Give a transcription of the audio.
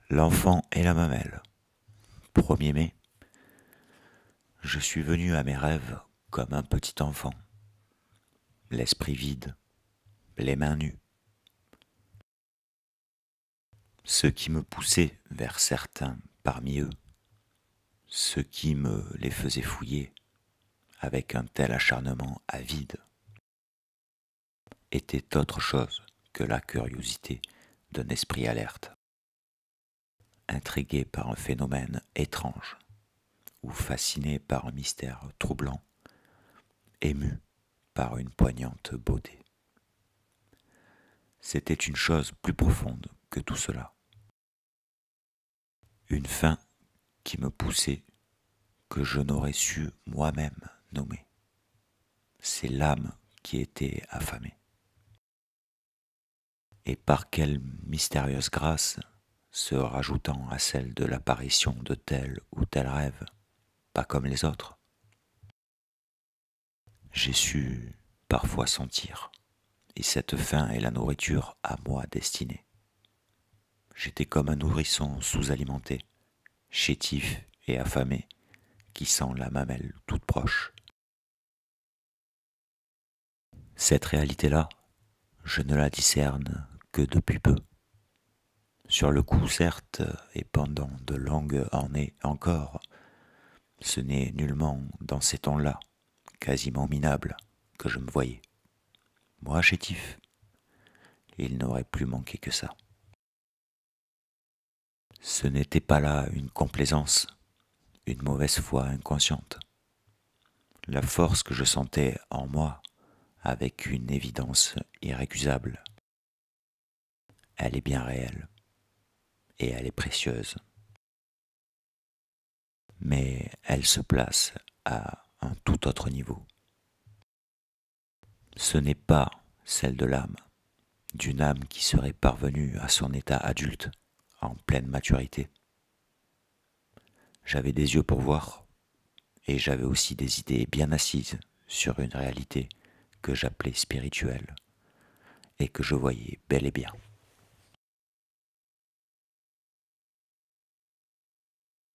L'enfant et la mamelle. 1er mai. Je suis venu à mes rêves comme un petit enfant, l'esprit vide, les mains nues. Ce qui me poussait vers certains parmi eux, ce qui me les faisait fouiller avec un tel acharnement avide, était autre chose que la curiosité d'un esprit alerte, intrigué par un phénomène étrange ou fasciné par un mystère troublant, ému par une poignante beauté. C'était une chose plus profonde que tout cela. Une faim qui me poussait que je n'aurais su moi-même nommer. C'est l'âme qui était affamée. Et par quelle mystérieuse grâce, se rajoutant à celle de l'apparition de tel ou tel rêve, pas comme les autres, j'ai su parfois sentir, et cette faim est la nourriture à moi destinée. J'étais comme un nourrisson sous-alimenté, chétif et affamé, qui sent la mamelle toute proche. Cette réalité-là, je ne la discerne que depuis peu. Sur le coup, certes, et pendant de longues années encore, ce n'est nullement dans ces tons-là, quasiment minables, que je me voyais. Moi, chétif, il n'aurait plus manqué que ça. Ce n'était pas là une complaisance, une mauvaise foi inconsciente. La force que je sentais en moi, avec une évidence irrécusable, elle est bien réelle, et elle est précieuse. Mais elle se place à un tout autre niveau. Ce n'est pas celle de l'âme, d'une âme qui serait parvenue à son état adulte, en pleine maturité. J'avais des yeux pour voir, et j'avais aussi des idées bien assises sur une réalité que j'appelais spirituelle, et que je voyais bel et bien.